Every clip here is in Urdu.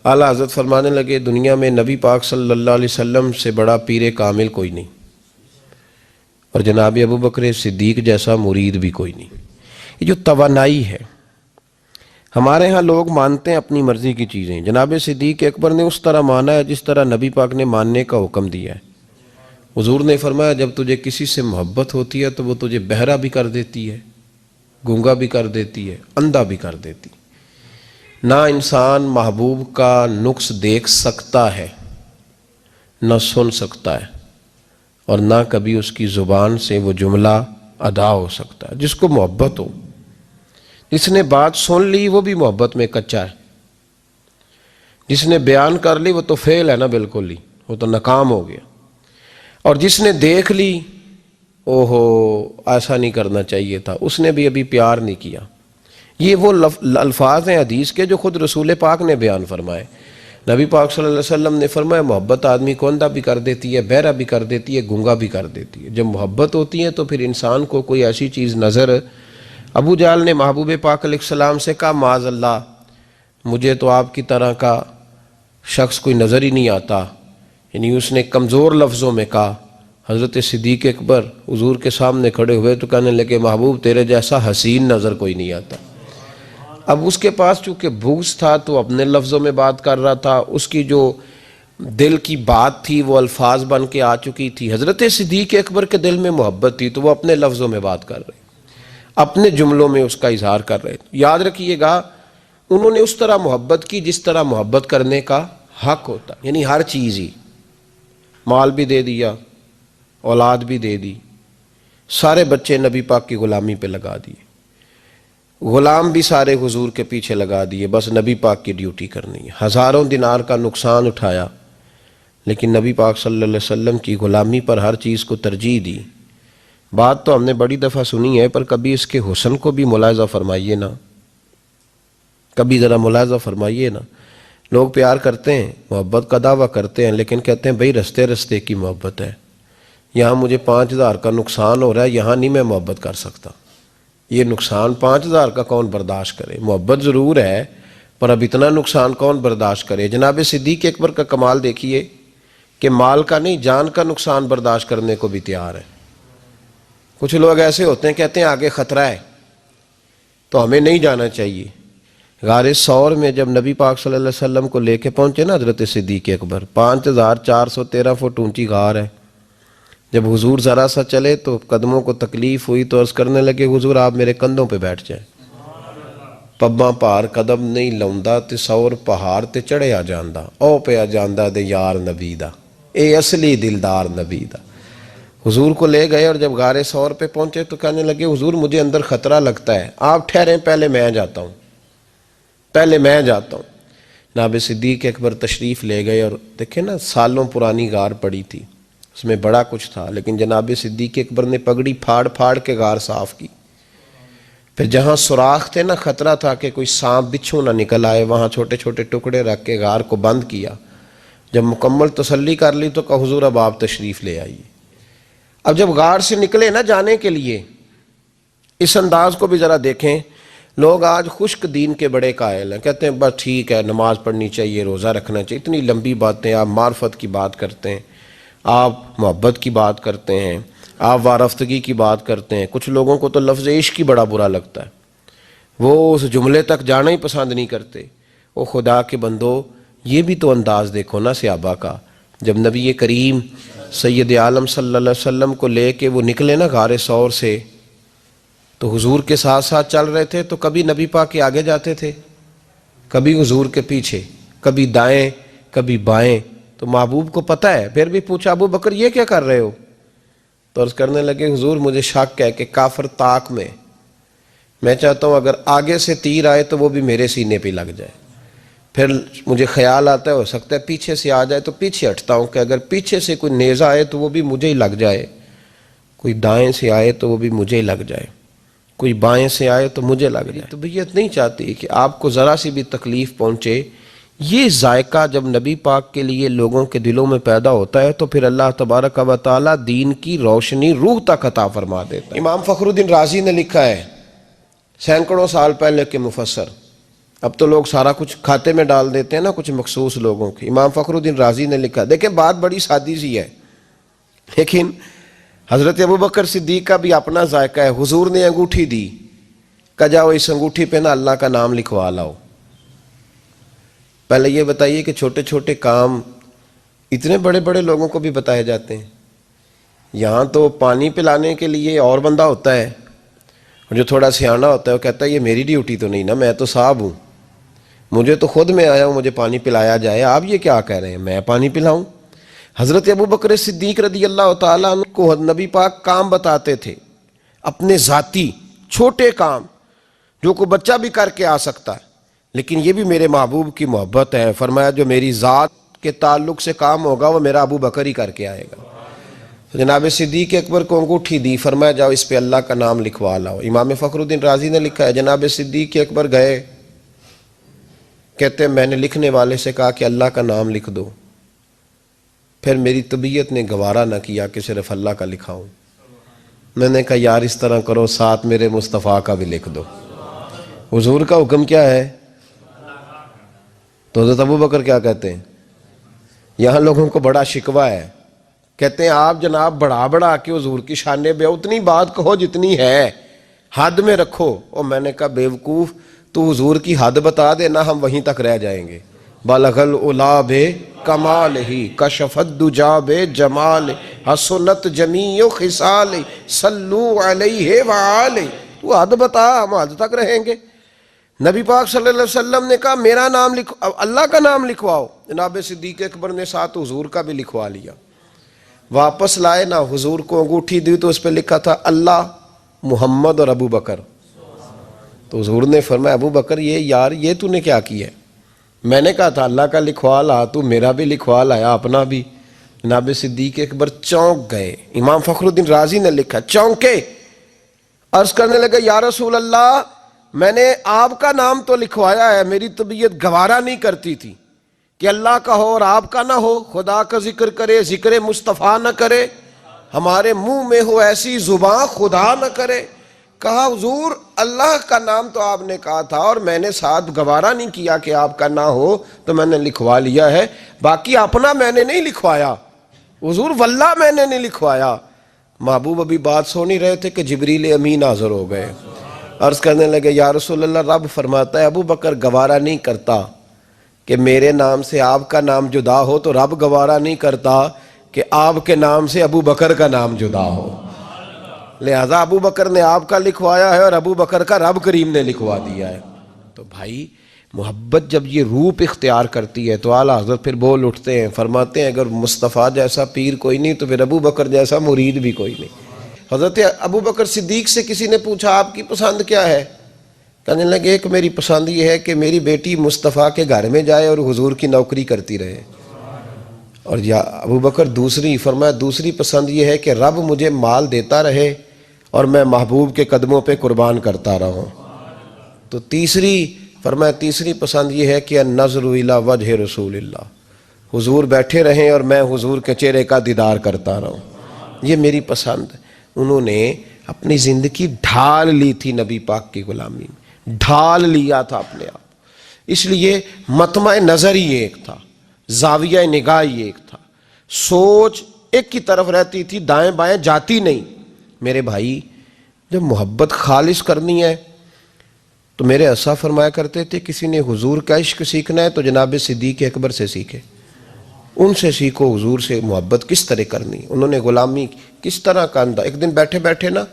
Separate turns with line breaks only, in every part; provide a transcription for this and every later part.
اعلیٰ حضرت فرمانے لگے دنیا میں نبی پاک صلی اللہ علیہ وسلم سے بڑا پیر کامل کوئی نہیں، اور جناب ابو بکر صدیق جیسا مرید بھی کوئی نہیں۔ یہ جو توانائی ہے، ہمارے ہاں لوگ مانتے ہیں اپنی مرضی کی چیزیں، جناب صدیق اکبر نے اس طرح مانا ہے جس طرح نبی پاک نے ماننے کا حکم دیا ہے۔ حضور نے فرمایا جب تجھے کسی سے محبت ہوتی ہے تو وہ تجھے بہرا بھی کر دیتی ہے، گونگا بھی کر دیتی ہے، اندھا بھی کر دیتی ہے۔ نہ انسان محبوب کا نقص دیکھ سکتا ہے، نہ سن سکتا ہے، اور نہ کبھی اس کی زبان سے وہ جملہ ادا ہو سکتا ہے۔ جس کو محبت ہو، جس نے بات سن لی وہ بھی محبت میں کچا ہے، جس نے بیان کر لی وہ تو فیل ہے نا، بالکل ہی وہ تو ناکام ہو گیا، اور جس نے دیکھ لی اوہو ایسا نہیں کرنا چاہیے تھا، اس نے بھی ابھی پیار نہیں کیا۔ یہ وہ الفاظ ہیں حدیث کے جو خود رسول پاک نے بیان فرمائے۔ نبی پاک صلی اللہ علیہ وسلم نے فرمایا محبت آدمی کو اندھا بھی کر دیتی ہے، بہرا بھی کر دیتی ہے، گونگا بھی کر دیتی ہے۔ جب محبت ہوتی ہے تو پھر انسان کو کوئی ایسی چیز نظر، ابو جہل نے محبوب پاک علیہ السلام سے کہا معاذ اللہ مجھے تو آپ کی طرح کا شخص کوئی نظر ہی نہیں آتا، یعنی اس نے کمزور لفظوں میں کہا۔ حضرت صدیق اکبر حضور کے سامنے کھڑے ہوئے تو کہنے لگے محبوب تیرے جیسا حسین نظر کوئی نہیں آتا۔ اب اس کے پاس چونکہ بغض تھا تو اپنے لفظوں میں بات کر رہا تھا، اس کی جو دل کی بات تھی وہ الفاظ بن کے آ چکی تھی۔ حضرت صدیق اکبر کے دل میں محبت تھی تو وہ اپنے لفظوں میں بات کر رہے، اپنے جملوں میں اس کا اظہار کر رہے۔ یاد رکھیے گا انہوں نے اس طرح محبت کی جس طرح محبت کرنے کا حق ہوتا، یعنی ہر چیز ہی، مال بھی دے دیا، اولاد بھی دے دی، سارے بچے نبی پاک کی غلامی پہ لگا دیے، غلام بھی سارے حضور کے پیچھے لگا دیے، بس نبی پاک کی ڈیوٹی کرنی ہے۔ ہزاروں دینار کا نقصان اٹھایا لیکن نبی پاک صلی اللہ علیہ وسلم کی غلامی پر ہر چیز کو ترجیح دی۔ بات تو ہم نے بڑی دفعہ سنی ہے پر کبھی اس کے حسن کو بھی ملاحظہ فرمائیے نا، کبھی ذرا ملاحظہ فرمائیے نا۔ لوگ پیار کرتے ہیں، محبت کا دعویٰ کرتے ہیں لیکن کہتے ہیں بھئی رستے رستے کی محبت ہے، یہاں مجھے 5,000 کا نقصان ہو رہا ہے، یہاں نہیں میں محبت کر سکتا۔ یہ نقصان 5,000 کا کون برداشت کرے؟ محبت ضرور ہے پر اب اتنا نقصان کون برداشت کرے؟ جناب صدیق اکبر کا کمال دیکھیے کہ مال کا نہیں جان کا نقصان برداشت کرنے کو بھی تیار ہے۔ کچھ لوگ ایسے ہوتے ہیں کہتے ہیں آگے خطرہ ہے تو ہمیں نہیں جانا چاہیے۔ غار ثور میں جب نبی پاک صلی اللہ علیہ وسلم کو لے کے پہنچے نا حضرت صدیق اکبر، 5,413 فٹ اونچی غار ہے، جب حضور ذرا سا چلے تو قدموں کو تکلیف ہوئی تو عرض کرنے لگے حضور آپ میرے کندھوں پہ بیٹھ جائیں، پباں پار قدم نہیں لاؤندا تے سور پہاڑ تے چڑھیا جاندا، او پیا جاندا دے یار نبی دا، اے اصلی دلدار نبی دا۔ حضور کو لے گئے اور جب غار ثور پہ پہنچے تو کہنے لگے حضور مجھے اندر خطرہ لگتا ہے، آپ ٹھہریں پہلے میں جاتا ہوں، پہلے میں جاتا ہوں۔ جناب صدیق اکبر تشریف لے گئے اور دیکھیں نا سالوں پرانی غار پڑی تھی، اس میں بڑا کچھ تھا لیکن جناب صدیق اکبر نے پگڑی پھاڑ پھاڑ کے غار صاف کی۔ پھر جہاں سوراخ تھے نا، خطرہ تھا کہ کوئی سانپ بچھو نہ نکل آئے، وہاں چھوٹے چھوٹے ٹکڑے رکھ کے غار کو بند کیا۔ جب مکمل تسلی کر لی تو کہا حضور اب آپ تشریف لے آئیے۔ اب جب غار سے نکلے نا جانے کے لیے، اس انداز کو بھی ذرا دیکھیں۔ لوگ آج خشک دین کے بڑے قائل ہیں، کہتے ہیں بس ٹھیک ہے نماز پڑھنی چاہیے، روزہ رکھنا چاہیے، اتنی لمبی باتیں، آپ معرفت کی بات کرتے ہیں، آپ محبت کی بات کرتے ہیں، آپ وارفتگی کی بات کرتے ہیں۔ کچھ لوگوں کو تو لفظ عشق ہی بڑا برا لگتا ہے، وہ اس جملے تک جانا ہی پسند نہیں کرتے۔ او خدا کے بندو یہ بھی تو انداز دیکھو نا صحابہ کا، جب نبی کریم سید عالم صلی اللہ علیہ وسلم کو لے کے وہ نکلے نا غار ثور سے تو حضور کے ساتھ ساتھ چل رہے تھے، تو کبھی نبی پاک کے آگے جاتے تھے، کبھی حضور کے پیچھے، کبھی دائیں کبھی بائیں۔ تو محبوب کو پتہ ہے، پھر بھی پوچھا ابو بکر یہ کیا کر رہے ہو؟ تو عرض کرنے لگے حضور مجھے شک ہے کہ کافر طاق میں چاہتا ہوں اگر آگے سے تیر آئے تو وہ بھی میرے سینے پہ لگ جائے، پھر مجھے خیال آتا ہے ہو سکتا ہے پیچھے سے آ جائے تو پیچھے ہٹتا ہوں کہ اگر پیچھے سے کوئی نیزہ آئے تو وہ بھی مجھے ہی لگ جائے، کوئی دائیں سے آئے تو وہ بھی مجھے ہی لگ جائے، کوئی بائیں سے آئے تو مجھے لگ جائے۔ طبیعت نہیں چاہتی کہ آپ کو ذرا سی بھی تکلیف پہنچے۔ یہ ذائقہ جب نبی پاک کے لیے لوگوں کے دلوں میں پیدا ہوتا ہے تو پھر اللہ تبارک و تعالی دین کی روشنی روح تک عطا فرما دیتا ہے۔ امام فخر الدین رازی نے لکھا ہے، سینکڑوں سال پہلے کے مفسر، اب تو لوگ سارا کچھ کھاتے میں ڈال دیتے ہیں نا، کچھ مخصوص لوگوں کی۔ امام فخر الدین رازی نے لکھا، دیکھیں بات بڑی سادی سی ہے، لیکن حضرت ابوبکر صدیق کا بھی اپنا ذائقہ ہے۔ حضور نے انگوٹھی دی، کہا جاؤ اس انگوٹھی پہ نا اللہ کا نام لکھوا لاؤ۔ پہلے یہ بتائیے کہ چھوٹے چھوٹے کام اتنے بڑے بڑے لوگوں کو بھی بتائے جاتے ہیں؟ یہاں تو پانی پلانے کے لیے اور بندہ ہوتا ہے، اور جو تھوڑا سیانا ہوتا ہے وہ کہتا ہے یہ میری ڈیوٹی تو نہیں نا، میں تو صاحب ہوں، مجھے تو خود میں آیا ہوں مجھے پانی پلایا جائے، آپ یہ کیا کہہ رہے ہیں میں پانی پلاؤں؟ حضرت ابوبکر صدیق رضی اللہ تعالیٰ عنہ کو نبی پاک کام بتاتے تھے، اپنے ذاتی چھوٹے کام جو کوئی بچہ بھی کر کے آ سکتا ہے، لیکن یہ بھی میرے محبوب کی محبت ہے، فرمایا جو میری ذات کے تعلق سے کام ہوگا وہ میرا ابو بکر ہی کر کے آئے گا۔ تو جناب صدیق اکبر کو انگوٹھی دی، فرمایا جاؤ اس پہ اللہ کا نام لکھوا لاؤ۔ امام فخر الدین رازی نے لکھا ہے جناب صدیق اکبر گئے، کہتے ہیں میں نے لکھنے والے سے کہا کہ اللہ کا نام لکھ دو، پھر میری طبیعت نے گوارا نہ کیا کہ صرف اللہ کا لکھاؤں، میں نے کہا یار اس طرح کرو ساتھ میرے مصطفیٰ کا بھی لکھ دو۔ حضور کا حکم کیا ہے؟ تو حضرت ابوبکر کیا کہتے ہیں؟ یہاں لوگوں کو بڑا شکوہ ہے، کہتے ہیں آپ جناب بڑھا کے حضور کی شان بے، اتنی بات کہو جتنی ہے، حد میں رکھو۔ اور میں نے کہا بیوقوف تو حضور کی حد بتا دے نا، ہم وہیں تک رہ جائیں گے۔ بالغ العلا بے کمال ہی کشف الدجا بے جمال حسنت جمیع خصال صلو علیہ وآلہ، تو حد بتا ہم حد تک رہیں گے۔ نبی پاک صلی اللہ علیہ وسلم نے کہا میرا نام لکھو، اللہ کا نام لکھواؤ۔ جناب صدیق اکبر نے ساتھ حضور کا بھی لکھوا لیا۔ واپس لائے نا، حضور کو انگوٹھی دی تو اس پہ لکھا تھا اللہ، محمد اور ابو بکر۔ تو حضور نے فرمایا ابو بکر یہ یار یہ تو نے کیا کیا ہے؟ میں نے کہا تھا اللہ کا لکھوا لا، تو میرا بھی لکھوا لایا اپنا بھی۔ جناب صدیق اکبر چونک گئے، امام فخر الدین رازی نے لکھا چونکے، عرض کرنے لگے یا رسول اللہ میں نے آپ کا نام تو لکھوایا ہے، میری طبیعت گوارا نہیں کرتی تھی کہ اللہ کا ہو اور آپ کا نہ ہو، خدا کا ذکر کرے ذکر مصطفیٰ نہ کرے، ہمارے منہ میں ہو ایسی زبان خدا نہ کرے۔ کہا حضور اللہ کا نام تو آپ نے کہا تھا اور میں نے ساتھ گوارا نہیں کیا کہ آپ کا نہ ہو، تو میں نے لکھوا لیا ہے، باقی اپنا میں نے نہیں لکھوایا حضور، واللہ میں نے نہیں لکھوایا۔ محبوب ابھی بات سو نہیں رہے تھے کہ جبریل امین حاضر ہو گئے، عرض کرنے لگے یا رسول اللہ رب فرماتا ہے ابو بکر گوارا نہیں کرتا کہ میرے نام سے آپ کا نام جدا ہو، تو رب گوارا نہیں کرتا کہ آپ کے نام سے ابو بکر کا نام جدا ہو، لہذا ابو بکر نے آپ کا لکھوایا ہے اور ابو بکر کا رب کریم نے لکھوا دیا ہے۔ تو بھائی محبت جب یہ روپ اختیار کرتی ہے تو اعلیٰ حضرت پھر بول اٹھتے ہیں، فرماتے ہیں اگر مصطفیٰ جیسا پیر کوئی نہیں تو پھر ابو بکر جیسا مرید بھی کوئی نہیں۔ حضرت ابو بکر صدیق سے کسی نے پوچھا آپ کی پسند کیا ہے؟ کہنے لگے ایک میری پسند یہ ہے کہ میری بیٹی مصطفیٰ کے گھر میں جائے اور حضور کی نوکری کرتی رہے، اور یا ابو بکر دوسری، فرمایا دوسری پسند یہ ہے کہ رب مجھے مال دیتا رہے اور میں محبوب کے قدموں پہ قربان کرتا رہوں، تو تیسری، فرمایا تیسری پسند یہ ہے کہ النظر الی وجہ رسول اللہ، حضور بیٹھے رہیں اور میں حضور کے چہرے کا دیدار کرتا رہوں، یہ میری پسند۔ انہوں نے اپنی زندگی ڈھال لی تھی نبی پاک کی غلامی میں، ڈھال لیا تھا اپنے آپ، اس لیے مطمع نظر ہی ایک تھا، زاویہ نگاہ ہی ایک تھا، سوچ ایک کی طرف رہتی تھی، دائیں بائیں جاتی نہیں۔ میرے بھائی جب محبت خالص کرنی ہے تو میرے اسا فرمایا کرتے تھے کسی نے حضور کا عشق سیکھنا ہے تو جناب صدیق اکبر سے سیکھے، ان سے سیکھو حضور سے محبت کس طرح کرنی، انہوں نے غلامی کس طرح کا انداز۔ ایک دن بیٹھے بیٹھے نا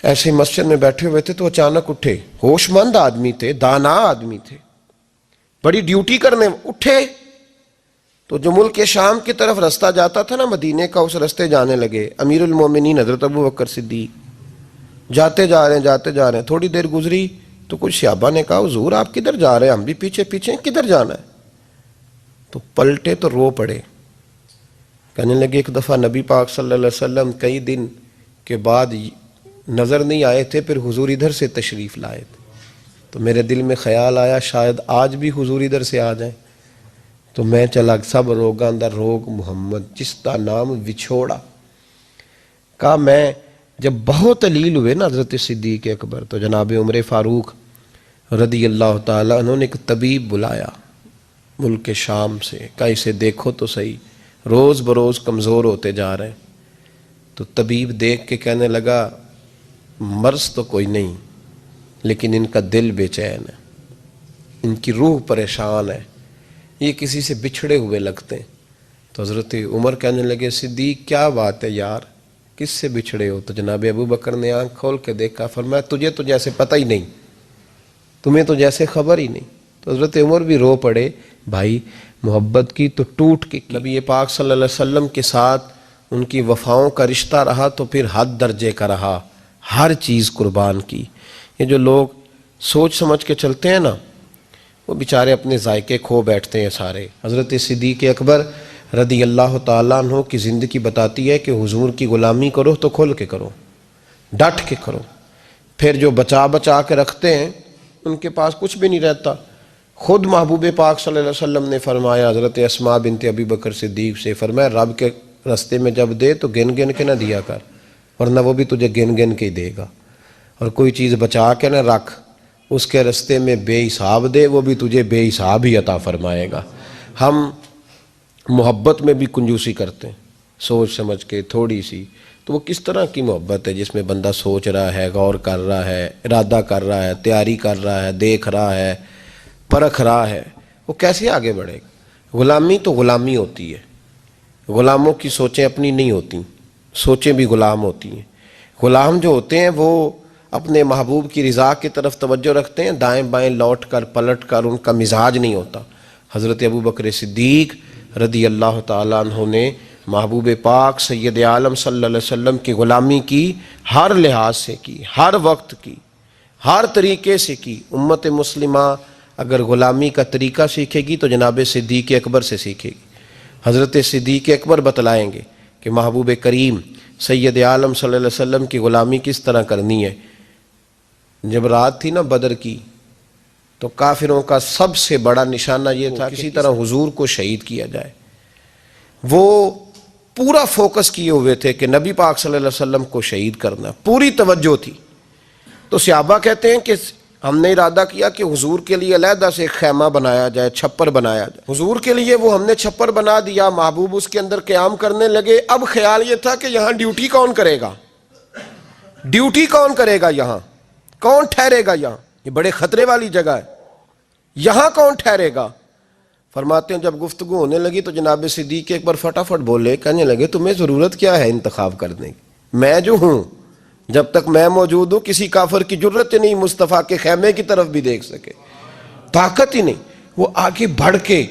ایسے مسجد میں بیٹھے ہوئے تھے تو اچانک اٹھے، ہوش مند آدمی تھے، دانا آدمی تھے، بڑی ڈیوٹی کرنے اٹھے، تو جو ملک شام کی طرف رستہ جاتا تھا نا مدینے کا، اس رستے جانے لگے۔ امیر المومنین حضرت ابو بکر صدیق جاتے جا رہے ہیں، تھوڑی دیر گزری تو کچھ صحابہ نے کہا حضور آپ کدھر جا رہے ہیں؟ ہم بھی پیچھے پیچھے، کدھر جانا ہے؟ تو پلٹے تو رو پڑے، کہنے لگے ایک دفعہ نبی پاک صلی اللہ علیہ وسلم کئی دن کے بعد نظر نہیں آئے تھے، پھر حضور ادھر سے تشریف لائے تھے، تو میرے دل میں خیال آیا شاید آج بھی حضور ادھر سے آ جائیں، تو میں چلا سب روگاں دا روگ محمد جس کا نام وچھوڑا۔ کہا میں جب بہت علیل ہوئے نا حضرت صدیق اکبر، تو جناب عمر فاروق رضی اللہ تعالیٰ عنہ نے ایک طبیب بلایا ملک شام سے، کہا اسے دیکھو تو صحیح، روز بروز کمزور ہوتے جا رہے ہیں۔ تو طبیب دیکھ کے کہنے لگا مرض تو کوئی نہیں، لیکن ان کا دل بے چین ہے، ان کی روح پریشان ہے، یہ کسی سے بچھڑے ہوئے لگتے ہیں۔ تو حضرت عمر کہنے لگے صدیق کیا بات ہے یار، کس سے بچھڑے ہو؟ تو جناب ابو بکر نے آنکھ کھول کے دیکھا، فرمایا تجھے تو جیسے پتہ ہی نہیں، تمہیں تو جیسے خبر ہی نہیں۔ تو حضرت عمر بھی رو پڑے، بھائی محبت کی تو ٹوٹ کے نبی پاک صلی اللہ علیہ وسلم کے ساتھ ان کی وفاؤں کا رشتہ رہا تو پھر حد درجے کا رہا، ہر چیز قربان کی۔ یہ جو لوگ سوچ سمجھ کے چلتے ہیں نا، وہ بیچارے اپنے ذائقے کھو بیٹھتے ہیں سارے۔ حضرت صدیق اکبر رضی اللہ تعالیٰ عنہ کی زندگی بتاتی ہے کہ حضور کی غلامی کرو تو کھل کے کرو، ڈٹ کے کرو، پھر جو بچا بچا کے رکھتے ہیں ان کے پاس کچھ بھی نہیں رہتا۔ خود محبوب پاک صلی اللہ علیہ وسلم نے فرمایا حضرت اسماء بنت ابی بکر صدیق سے، فرمایا رب کے رستے میں جب دے تو گن گن کے نہ دیا کر، ورنہ وہ بھی تجھے گن گن کے ہی دے گا، اور کوئی چیز بچا کے نہ رکھ، اس کے رستے میں بے حساب دے، وہ بھی تجھے بے حساب ہی عطا فرمائے گا۔ ہم محبت میں بھی کنجوسی کرتے ہیں، سوچ سمجھ کے تھوڑی سی، تو وہ کس طرح کی محبت ہے جس میں بندہ سوچ رہا ہے، غور کر رہا ہے، ارادہ کر رہا ہے، تیاری کر رہا ہے، دیکھ رہا ہے، پرکھ رہا ہے، وہ کیسے آگے بڑھے گا؟ غلامی تو غلامی ہوتی ہے، غلاموں کی سوچیں اپنی نہیں ہوتی، سوچیں بھی غلام ہوتی ہیں۔ غلام جو ہوتے ہیں وہ اپنے محبوب کی رضا کی طرف توجہ رکھتے ہیں، دائیں بائیں لوٹ کر پلٹ کر ان کا مزاج نہیں ہوتا۔ حضرت ابو بکر صدیق رضی اللہ تعالیٰ عنہ نے محبوب پاک سید عالم صلی اللہ علیہ وسلم کی غلامی کی، ہر لحاظ سے کی، ہر وقت کی، ہر طریقے سے کی۔ امت مسلمہ اگر غلامی کا طریقہ سیکھے گی تو جناب صدیق اکبر سے سیکھے گی۔ حضرت صدیق اکبر بتلائیں گے کہ محبوب کریم سید عالم صلی اللہ علیہ وسلم کی غلامی کس طرح کرنی ہے۔ جب رات تھی نا بدر کی، تو کافروں کا سب سے بڑا نشانہ یہ تھا کسی طرح حضور کو شہید کیا جائے۔ وہ پورا فوکس کیے ہوئے تھے کہ نبی پاک صلی اللہ علیہ وسلم کو شہید کرنا، پوری توجہ تھی۔ تو صحابہ کہتے ہیں کہ ہم نے ارادہ کیا کہ حضور کے لیے علیحدہ سے ایک خیمہ بنایا جائے، چھپر بنایا جائے۔ حضور کے لیے وہ ہم نے چھپر بنا دیا، محبوب اس کے اندر قیام کرنے لگے۔ اب خیال یہ تھا کہ یہاں ڈیوٹی کون کرے گا، ڈیوٹی کون کرے گا، یہاں کون ٹھہرے گا، یہاں یہ بڑے خطرے والی جگہ ہے، یہاں کون ٹھہرے گا؟ فرماتے ہیں جب گفتگو ہونے لگی تو جناب صدیق اکبر فٹافٹ بولے، کہنے لگے تمہیں ضرورت کیا ہے انتخاب کرنے کی؟ میں جو ہوں، جب تک میں موجود ہوں کسی کافر کی جرت ہی نہیں مصطفیٰ کے خیمے کی طرف بھی دیکھ سکے، طاقت ہی نہیں۔ وہ آگے بڑھ کے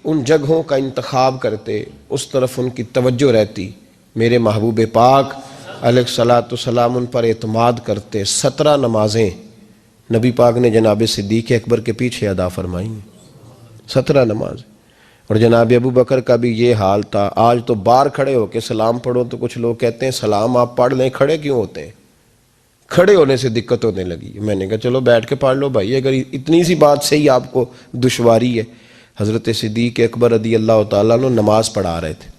ان جگہوں کا انتخاب کرتے، اس طرف ان کی توجہ رہتی۔ میرے محبوب پاک علیہ الصلوۃ والسلام ان پر اعتماد کرتے۔ 17 نمازیں نبی پاک نے جناب صدیق اکبر کے پیچھے ادا فرمائی، 17 نماز۔ اور جناب ابو بکر کا بھی یہ حال تھا۔ آج تو باہر کھڑے ہو کے سلام پڑھو تو کچھ لوگ کہتے ہیں سلام آپ پڑھ لیں، کھڑے کیوں ہوتے ہیں؟ کھڑے ہونے سے دقت ہونے لگی۔ میں نے کہا چلو بیٹھ کے پڑھ لو بھائی، اگر اتنی سی بات سے ہی آپ کو دشواری ہے۔ حضرت صدیق اکبر رضی اللہ تعالیٰ عنہ نماز پڑھا رہے تھے،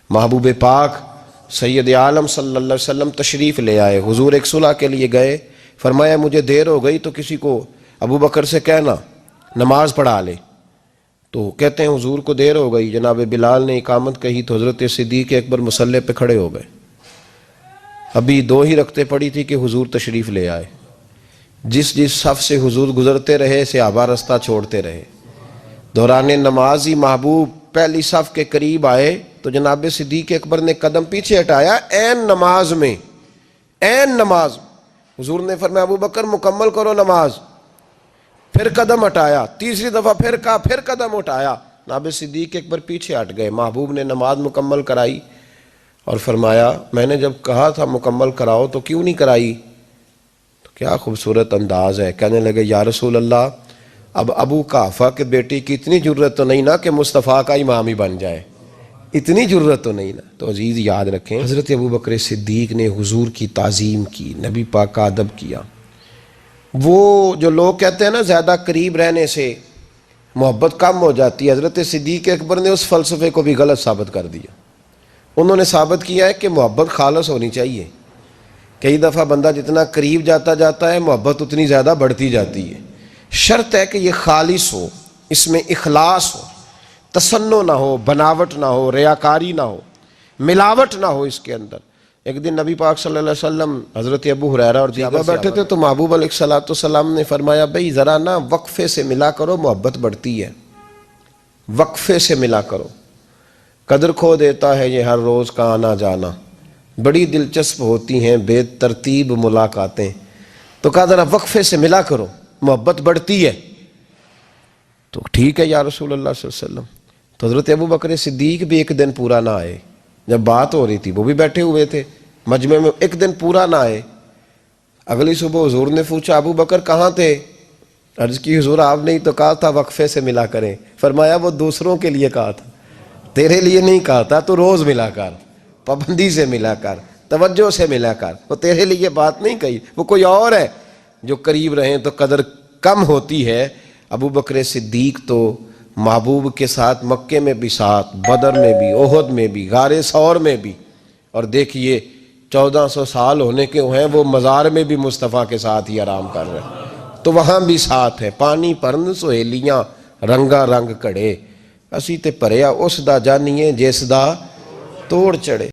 محبوب پاک سید عالم صلی اللہ علیہ وسلم تشریف لے آئے۔ حضور ایک صلح کے لیے گئے، فرمایا مجھے دیر ہو گئی تو کسی کو ابو بکر سے کہنا نماز پڑھا لے۔ تو کہتے ہیں حضور کو دیر ہو گئی، جناب بلال نے اقامت کہی تو حضرت صدیق اکبر مصلی پہ کھڑے ہو گئے۔ ابھی 2 ہی رکعتیں پڑی تھی کہ حضور تشریف لے آئے۔ جس صف سے حضور گزرتے رہے صحابہ رستہ چھوڑتے رہے۔ دوران نماز ہی محبوب پہلی صف کے قریب آئے تو جناب صدیق اکبر نے قدم پیچھے ہٹایا، عین نماز میں، عین نماز۔ حضور نے فرمایا ابو بکر مکمل کرو نماز، پھر قدم ہٹایا، تیسری دفعہ پھر کہا، پھر قدم ہٹایا، جناب صدیق اکبر پیچھے ہٹ گئے۔ محبوب نے نماز مکمل کرائی اور فرمایا میں نے جب کہا تھا مکمل کراؤ تو کیوں نہیں کرائی؟ تو کیا خوبصورت انداز ہے، کہنے لگے یا رسول اللہ اب ابو قحافہ کے بیٹی کی اتنی جرت تو نہیں نا کہ مصطفیٰ کا امام ہی بن جائے، اتنی جرت تو نہیں نا۔ تو عزیز یاد رکھیں حضرت ابو بکر صدیق نے حضور کی تعظیم کی، نبی پاک کا ادب کیا۔ وہ جو لوگ کہتے ہیں نا زیادہ قریب رہنے سے محبت کم ہو جاتی ہے، حضرت صدیق اکبر نے اس فلسفے کو بھی غلط ثابت کر دیا۔ انہوں نے ثابت کیا ہے کہ محبت خالص ہونی چاہیے، کئی دفعہ بندہ جتنا قریب جاتا جاتا ہے محبت اتنی زیادہ بڑھتی جاتی ہے. شرط ہے کہ یہ خالص ہو، اس میں اخلاص ہو، تصنع نہ ہو، بناوٹ نہ ہو، ریاکاری نہ ہو، ملاوٹ نہ ہو اس کے اندر. ایک دن نبی پاک صلی اللہ علیہ وسلم حضرت ابو ہریرہ اور دیگر بیٹھے تھے تو محبوب علیہ السلام نے فرمایا بھئی ذرا نا وقفے سے ملا کرو، محبت بڑھتی ہے. وقفے سے ملا کرو. قدر کھو دیتا ہے یہ ہر روز کا آنا جانا، بڑی دلچسپ ہوتی ہیں بے ترتیب ملاقاتیں. تو کہا ذرا وقفے سے ملا کرو، محبت بڑھتی ہے. تو ٹھیک ہے یا رسول اللہ صلی اللہ علیہ وسلم. تو حضرت ابو بکر صدیق بھی ایک دن پورا نہ آئے. جب بات ہو رہی تھی وہ بھی بیٹھے ہوئے تھے مجمع میں، ایک دن پورا نہ آئے. اگلی صبح حضور نے پوچھا ابو بکر کہاں تھے؟ عرض کی حضور آپ نے تو کہا تھا وقفے سے ملا کریں. فرمایا وہ دوسروں کے لیے کہا تھا، تیرے لیے نہیں کہا تھا. تو روز ملا کر، پابندی سے ملا کر، توجہ سے ملا کر. وہ تیرے لیے بات نہیں کہی، وہ کوئی اور ہے. جو قریب رہیں تو قدر کم ہوتی ہے. ابو بکر صدیق تو محبوب کے ساتھ مکے میں بھی ساتھ، بدر میں بھی، احد میں بھی، غار ثور میں بھی. اور دیکھیے 1400 سال ہونے کے ہیں وہ مزار میں بھی مصطفیٰ کے ساتھ ہی آرام کر رہے ہیں. تو وہاں بھی ساتھ ہے. پانی پرن سہیلیاں رنگا رنگ کڑے، اسی تے پریا اس دا جانیے جس دا توڑ چڑھے.